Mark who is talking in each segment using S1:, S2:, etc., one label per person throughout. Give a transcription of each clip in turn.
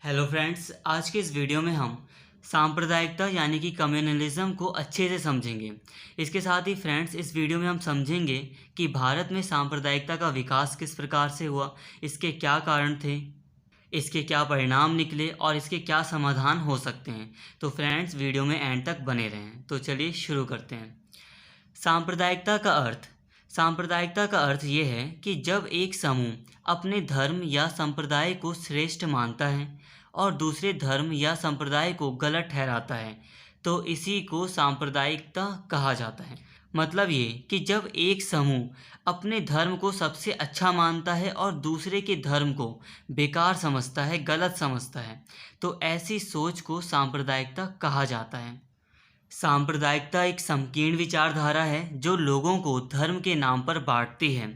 S1: Hello friends, आज के इस वीडियो में हम सांप्रदायिकता यानी कि कम्युनलिज्म को अच्छे से समझेंगे। इसके साथ ही फ्रेंड्स, इस वीडियो में हम समझेंगे कि भारत में सांप्रदायिकता का विकास किस प्रकार से हुआ, इसके क्या कारण थे, इसके क्या परिणाम निकले और इसके क्या समाधान हो सकते हैं। तो फ्रेंड्स, वीडियो में एंड तक बने रहें। तो चलिए शुरू करते हैं। सांप्रदायिकता का अर्थ। सांप्रदायिकता का अर्थ ये है कि जब एक समूह अपने धर्म या संप्रदाय को श्रेष्ठ मानता है और दूसरे धर्म या संप्रदाय को गलत ठहराता है, तो इसी को सांप्रदायिकता कहा जाता है। मतलब ये कि जब एक समूह अपने धर्म को सबसे अच्छा मानता है और दूसरे के धर्म को बेकार समझता है, गलत समझता है, तो ऐसी सोच को सांप्रदायिकता कहा जाता है। सांप्रदायिकता एक संकीर्ण विचारधारा है जो लोगों को धर्म के नाम पर बांटती है।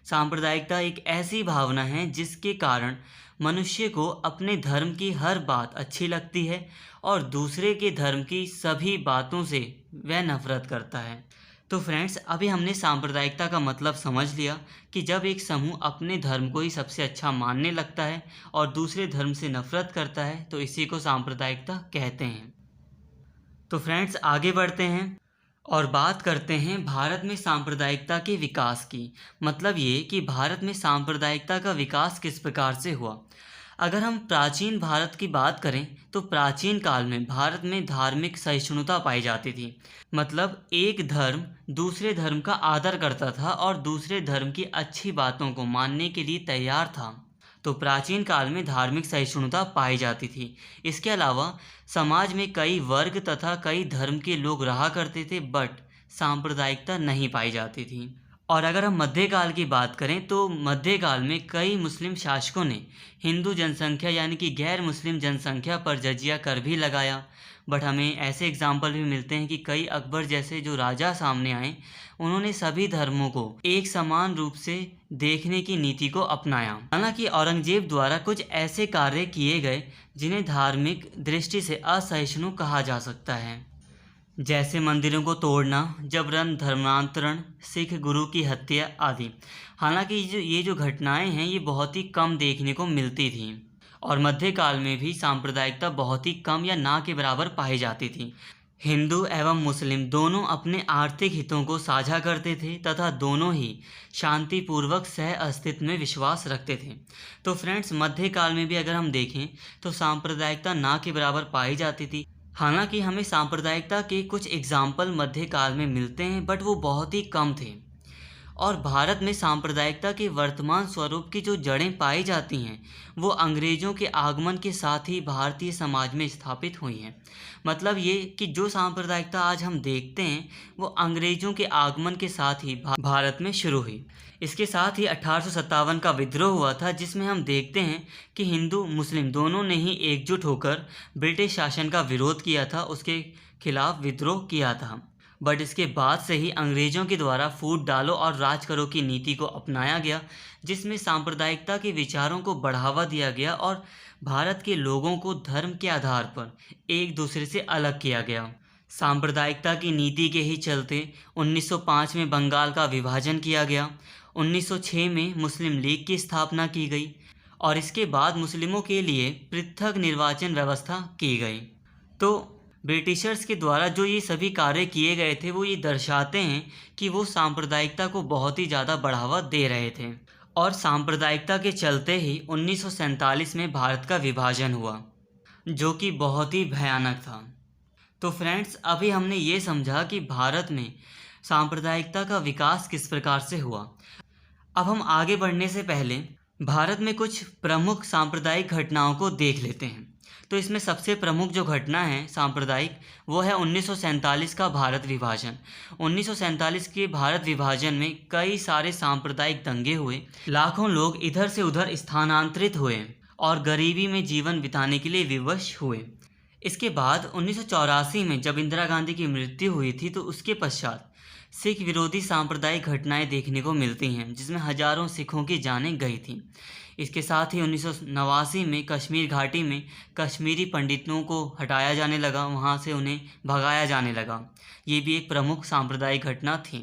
S1: सांप्रदायिकता एक ऐसी भावना है जिसके कारण मनुष्य को अपने धर्म की हर बात अच्छी लगती है और दूसरे के धर्म की सभी बातों से वह नफरत करता है। तो फ्रेंड्स, अभी हमने सांप्रदायिकता का मतलब समझ लिया कि जब एक समूह अपने धर्म को ही सबसे अच्छा मानने लगता है और दूसरे धर्म से नफरत करता है, तो इसी को सांप्रदायिकता कहते हैं। तो फ्रेंड्स, आगे बढ़ते हैं और बात करते हैं भारत में सांप्रदायिकता के विकास की। मतलब ये कि भारत में सांप्रदायिकता का विकास किस प्रकार से हुआ। अगर हम प्राचीन भारत की बात करें तो प्राचीन काल में भारत में धार्मिक सहिष्णुता पाई जाती थी। मतलब एक धर्म दूसरे धर्म का आदर करता था और दूसरे धर्म की अच्छी बातों को मानने के लिए तैयार था। तो प्राचीन काल में धार्मिक सहिष्णुता पाई जाती थी। इसके अलावा समाज में कई वर्ग तथा कई धर्म के लोग रहा करते थे, बट सांप्रदायिकता नहीं पाई जाती थी। और अगर हम मध्यकाल की बात करें तो मध्यकाल में कई मुस्लिम शासकों ने हिंदू जनसंख्या यानी कि गैर मुस्लिम जनसंख्या पर जजिया कर भी लगाया। बट हमें ऐसे एग्जाम्पल भी मिलते हैं कि कई अकबर जैसे जो राजा सामने आए, उन्होंने सभी धर्मों को एक समान रूप से देखने की नीति को अपनाया। हालांकि औरंगजेब द्वारा कुछ ऐसे कार्य किए गए जिन्हें धार्मिक दृष्टि से असहिष्णु कहा जा सकता है, जैसे मंदिरों को तोड़ना, जबरन धर्मांतरण, सिख गुरु की हत्या आदि। हालांकि ये जो घटनाएं हैं ये बहुत ही कम देखने को मिलती थी और मध्यकाल में भी सांप्रदायिकता बहुत ही कम या ना के बराबर पाई जाती थी। हिंदू एवं मुस्लिम दोनों अपने आर्थिक हितों को साझा करते थे तथा दोनों ही शांतिपूर्वक सह अस्तित्व में विश्वास रखते थे। तो फ्रेंड्स, मध्यकाल में भी अगर हम देखें तो सांप्रदायिकता ना के बराबर पाई जाती थी। हालांकि हमें सांप्रदायिकता के कुछ एग्जाम्पल मध्यकाल में मिलते हैं, बट वो बहुत ही कम थे। और भारत में सांप्रदायिकता के वर्तमान स्वरूप की जो जड़ें पाई जाती हैं वो अंग्रेज़ों के आगमन के साथ ही भारतीय समाज में स्थापित हुई हैं। मतलब ये कि जो सांप्रदायिकता आज हम देखते हैं वो अंग्रेज़ों के आगमन के साथ ही भारत में शुरू हुई। इसके साथ ही 1857 का विद्रोह हुआ था, जिसमें हम देखते हैं कि हिंदू मुस्लिम दोनों ने ही एकजुट होकर ब्रिटिश शासन का विरोध किया था, उसके खिलाफ विद्रोह किया था। बट इसके बाद से ही अंग्रेज़ों के द्वारा फूट डालो और राज करो की नीति को अपनाया गया, जिसमें सांप्रदायिकता के विचारों को बढ़ावा दिया गया और भारत के लोगों को धर्म के आधार पर एक दूसरे से अलग किया गया। सांप्रदायिकता की नीति के ही चलते 1905 में बंगाल का विभाजन किया गया, 1906 में मुस्लिम लीग की स्थापना की गई और इसके बाद मुस्लिमों के लिए पृथक निर्वाचन व्यवस्था की गई। तो ब्रिटिशर्स के द्वारा जो ये सभी कार्य किए गए थे वो ये दर्शाते हैं कि वो सांप्रदायिकता को बहुत ही ज़्यादा बढ़ावा दे रहे थे। और सांप्रदायिकता के चलते ही 1947 में भारत का विभाजन हुआ, जो कि बहुत ही भयानक था। तो फ्रेंड्स, अभी हमने ये समझा कि भारत में सांप्रदायिकता का विकास किस प्रकार से हुआ। अब हम आगे बढ़ने से पहले भारत में कुछ प्रमुख सांप्रदायिक घटनाओं को देख लेते हैं। तो इसमें सबसे प्रमुख जो घटना है सांप्रदायिक, वो है 1947 का भारत विभाजन। 1947 के भारत विभाजन में कई सारे सांप्रदायिक दंगे हुए, लाखों लोग इधर से उधर स्थानांतरित हुए और गरीबी में जीवन बिताने के लिए विवश हुए। इसके बाद 1984 में जब इंदिरा गांधी की मृत्यु हुई थी, तो उसके पश्चात सिख विरोधी सांप्रदायिक घटनाएं देखने को मिलती हैं, जिसमें हजारों सिखों की जानें गई थीं। इसके साथ ही 1989 में कश्मीर घाटी में कश्मीरी पंडितों को हटाया जाने लगा, वहाँ से उन्हें भगाया जाने लगा। ये भी एक प्रमुख सांप्रदायिक घटना थी।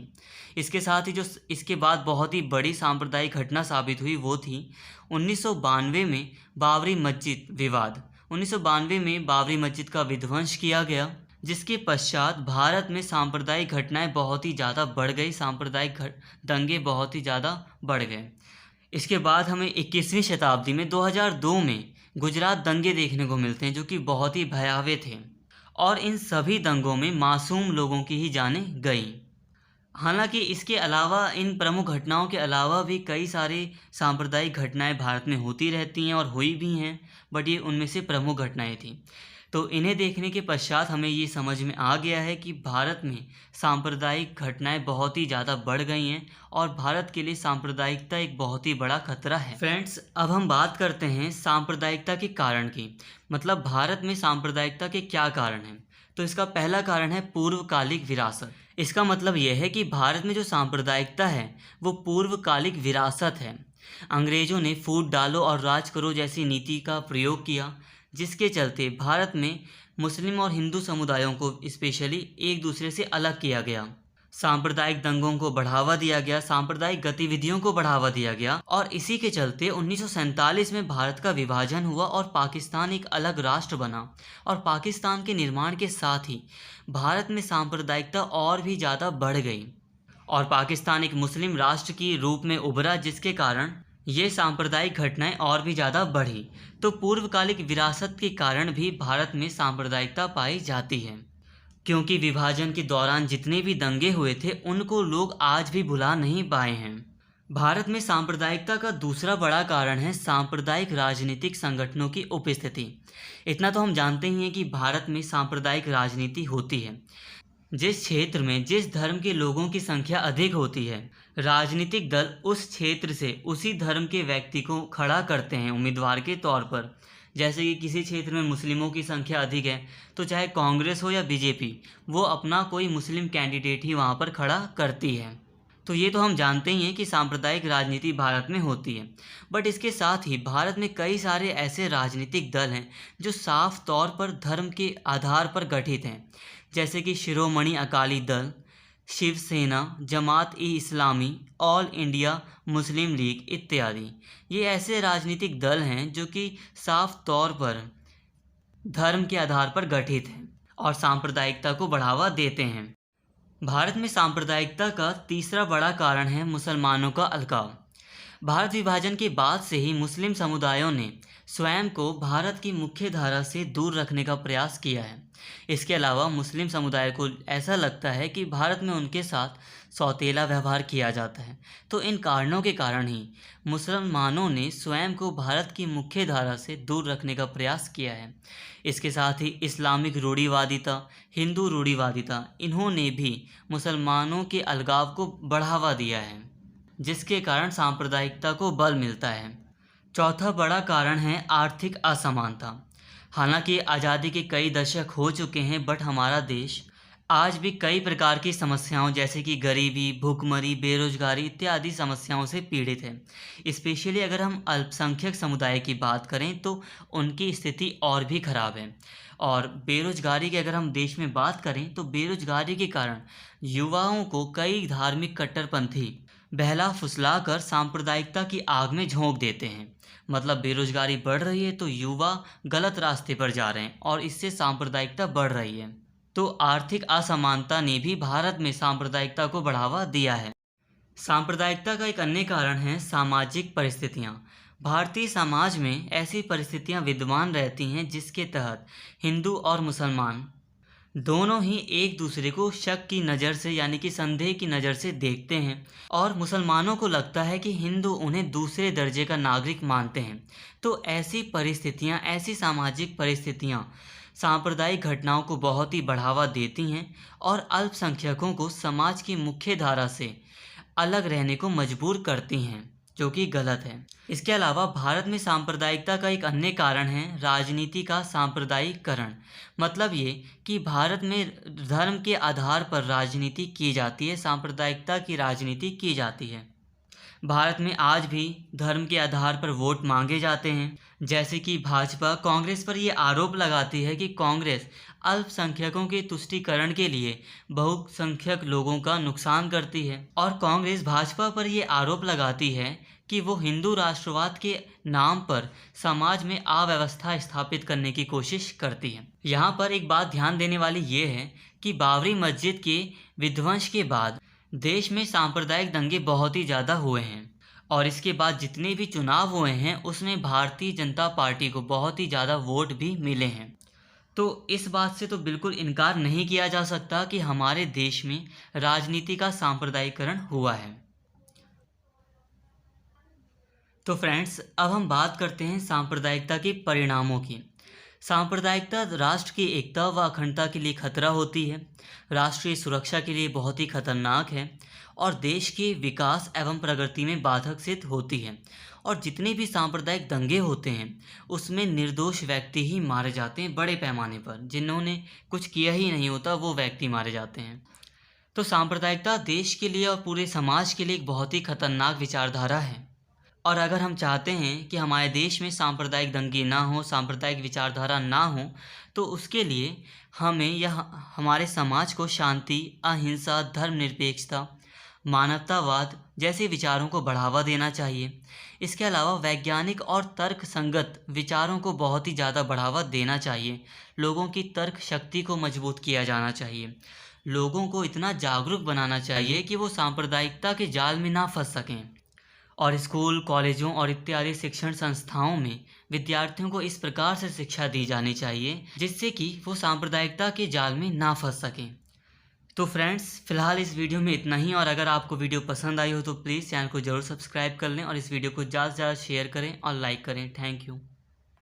S1: इसके साथ ही जो इसके बाद बहुत ही बड़ी सांप्रदायिक घटना साबित हुई वो थी 1992 में बाबरी मस्जिद विवाद। 1992 में बाबरी मस्जिद का विध्वंस किया गया, जिसके पश्चात भारत में सांप्रदायिक घटनाएं बहुत ही ज़्यादा बढ़ गई, सांप्रदायिक दंगे बहुत ही ज़्यादा बढ़ गए। इसके बाद हमें 21वीं शताब्दी में 2002 में गुजरात दंगे देखने को मिलते हैं, जो कि बहुत ही भयावह थे और इन सभी दंगों में मासूम लोगों की ही जानें गईं। हालांकि इसके अलावा, इन प्रमुख घटनाओं के अलावा भी कई सारी सांप्रदायिक घटनाएं भारत में होती रहती हैं और हुई भी हैं, बट ये उनमें से प्रमुख घटनाएं थी। तो इन्हें देखने के पश्चात हमें ये समझ में आ गया है कि भारत में सांप्रदायिक घटनाएं बहुत ही ज़्यादा बढ़ गई हैं और भारत के लिए सांप्रदायिकता एक बहुत ही बड़ा खतरा है। फ्रेंड्स, अब हम बात करते हैं सांप्रदायिकता के कारण की, मतलब भारत में सांप्रदायिकता के क्या कारण हैं। तो इसका पहला कारण है पूर्वकालिक विरासत। इसका मतलब यह है कि भारत में जो सांप्रदायिकता है वो पूर्वकालिक विरासत है। अंग्रेज़ों ने फूट डालो और राज करो जैसी नीति का प्रयोग किया, जिसके चलते भारत में मुस्लिम और हिंदू समुदायों को स्पेशली एक दूसरे से अलग किया गया। सांप्रदायिक दंगों को बढ़ावा दिया गया, सांप्रदायिक गतिविधियों को बढ़ावा दिया गया और इसी के चलते 1947 में भारत का विभाजन हुआ और पाकिस्तान एक अलग राष्ट्र बना। और पाकिस्तान के निर्माण के साथ ही भारत में सांप्रदायिकता और भी ज़्यादा बढ़ गई और पाकिस्तान एक मुस्लिम राष्ट्र की रूप में उभरा, जिसके कारण ये सांप्रदायिक घटनाएं और भी ज़्यादा बढ़ी। तो पूर्वकालिक विरासत के कारण भी भारत में सांप्रदायिकता पाई जाती है, क्योंकि विभाजन के दौरान जितने भी दंगे हुए थे उनको लोग आज भी भुला नहीं पाए हैं। भारत में सांप्रदायिकता का दूसरा बड़ा कारण है सांप्रदायिक राजनीतिक संगठनों की उपस्थिति। इतना तो हम जानते ही हैं कि भारत में सांप्रदायिक राजनीति होती है। जिस क्षेत्र में जिस धर्म के लोगों की संख्या अधिक होती है, राजनीतिक दल उस क्षेत्र से उसी धर्म के व्यक्ति को खड़ा करते हैं उम्मीदवार के तौर पर। जैसे कि किसी क्षेत्र में मुस्लिमों की संख्या अधिक है तो चाहे कांग्रेस हो या बीजेपी, वो अपना कोई मुस्लिम कैंडिडेट ही वहाँ पर खड़ा करती है। तो ये तो हम जानते ही हैं कि सांप्रदायिक राजनीति भारत में होती है। बट इसके साथ ही भारत में कई सारे ऐसे राजनीतिक दल हैं जो साफ तौर पर धर्म के आधार पर गठित हैं, जैसे कि Shiromani Akali Dal, Shiv Sena, Jamaat-e-Islami, all India Muslim league इत्यादि। ये ऐसे राजनीतिक दल हैं जो कि साफ तौर पर धर्म के आधार पर गठित हैं और सांप्रदायिकता को बढ़ावा देते हैं। भारत में सांप्रदायिकता का तीसरा बड़ा कारण है मुसलमानों का अलगाव। भारत विभाजन के बाद से ही मुस्लिम समुदायों ने स्वयं को भारत की मुख्य धारा से दूर रखने का प्रयास किया है। इसके अलावा मुस्लिम समुदाय को ऐसा लगता है कि भारत में उनके साथ सौतेला व्यवहार किया जाता है। तो इन कारणों के कारण ही मुसलमानों ने स्वयं को भारत की मुख्य धारा से दूर रखने का प्रयास किया है। इसके साथ ही इस्लामिक रूढ़िवादिता, हिंदू रूढ़िवादिता, इन्होंने भी मुसलमानों के अलगाव को बढ़ावा दिया है, जिसके कारण सांप्रदायिकता को बल मिलता है। चौथा बड़ा कारण है आर्थिक असमानता। हालांकि आज़ादी के कई दशक हो चुके हैं, बट हमारा देश आज भी कई प्रकार की समस्याओं जैसे कि गरीबी, भूखमरी, बेरोजगारी इत्यादि समस्याओं से पीड़ित है। स्पेशली अगर हम अल्पसंख्यक समुदाय की बात करें तो उनकी स्थिति और भी खराब है। और बेरोजगारी की अगर हम देश में बात करें तो बेरोजगारी के कारण युवाओं को कई धार्मिक कट्टरपंथी बहला फुसला कर सांप्रदायिकता की आग में झोंक देते हैं। मतलब बेरोजगारी बढ़ रही है तो युवा गलत रास्ते पर जा रहे हैं और इससे सांप्रदायिकता बढ़ रही है। तो आर्थिक असमानता ने भी भारत में सांप्रदायिकता को बढ़ावा दिया है। सांप्रदायिकता का एक अन्य कारण है सामाजिक परिस्थितियाँ। भारतीय समाज में ऐसी परिस्थितियाँ विद्यमान रहती हैं जिसके तहत हिंदू और मुसलमान दोनों ही एक दूसरे को शक की नज़र से यानी कि संदेह की नज़र से देखते हैं और मुसलमानों को लगता है कि हिंदू उन्हें दूसरे दर्जे का नागरिक मानते हैं। तो ऐसी परिस्थितियाँ, ऐसी सामाजिक परिस्थितियाँ सांप्रदायिक घटनाओं को बहुत ही बढ़ावा देती हैं और अल्पसंख्यकों को समाज की मुख्य धारा से अलग रहने को मजबूर करती हैं। जो कि गलत है। इसके अलावा भारत में सांप्रदायिकता का एक अन्य कारण है राजनीति का सांप्रदायिकरण। मतलब ये कि भारत में धर्म के आधार पर राजनीति की जाती है, सांप्रदायिकता की राजनीति की जाती है। भारत में आज भी धर्म के आधार पर वोट मांगे जाते हैं, जैसे कि भाजपा कांग्रेस पर ये आरोप लगाती है कि कांग्रेस अल्पसंख्यकों के तुष्टीकरण के लिए बहुसंख्यक लोगों का नुकसान करती है। और कांग्रेस भाजपा पर ये आरोप लगाती है कि वो हिंदू राष्ट्रवाद के नाम पर समाज में अव्यवस्था स्थापित करने की कोशिश करती है। यहाँ पर एक बात ध्यान देने वाली ये है कि बाबरी मस्जिद के विध्वंस के बाद देश में सांप्रदायिक दंगे बहुत ही ज़्यादा हुए हैं और इसके बाद जितने भी चुनाव हुए हैं उसमें भारतीय जनता पार्टी को बहुत ही ज़्यादा वोट भी मिले हैं। तो इस बात से तो बिल्कुल इनकार नहीं किया जा सकता कि हमारे देश में राजनीति का सांप्रदायिकरण हुआ है। तो फ्रेंड्स, अब हम बात करते हैं सांप्रदायिकता के परिणामों की। सांप्रदायिकता राष्ट्र की एकता व अखंडता के लिए खतरा होती है, राष्ट्रीय सुरक्षा के लिए बहुत ही खतरनाक है और देश के विकास एवं प्रगति में बाधक सिद्ध होती है। और जितने भी सांप्रदायिक दंगे होते हैं उसमें निर्दोष व्यक्ति ही मारे जाते हैं बड़े पैमाने पर, जिन्होंने कुछ किया ही नहीं होता वो व्यक्ति मारे जाते हैं। तो सांप्रदायिकता देश के लिए और पूरे समाज के लिए एक बहुत ही खतरनाक विचारधारा है। और अगर हम चाहते हैं कि हमारे देश में सांप्रदायिक दंगे ना हो, सांप्रदायिक विचारधारा ना हो, तो उसके लिए हमें या हमारे समाज को शांति, अहिंसा, धर्मनिरपेक्षता, मानवतावाद जैसे विचारों को बढ़ावा देना चाहिए। इसके अलावा वैज्ञानिक और तर्क संगत विचारों को बहुत ही ज़्यादा बढ़ावा देना चाहिए। लोगों की तर्क शक्ति को मजबूत किया जाना चाहिए। लोगों को इतना जागरूक बनाना चाहिए कि वो सांप्रदायिकता के जाल में ना फंस सकें। और स्कूल, कॉलेजों और इत्यादि शिक्षण संस्थाओं में विद्यार्थियों को इस प्रकार से शिक्षा दी जानी चाहिए जिससे कि वो सांप्रदायिकता के जाल में ना फंस सकें। तो फ्रेंड्स, फिलहाल इस वीडियो में इतना ही। और अगर आपको वीडियो पसंद आई हो तो प्लीज़ चैनल को ज़रूर सब्सक्राइब कर लें और इस वीडियो को ज़्यादा से ज़्यादा शेयर करें और लाइक करें। Thank you.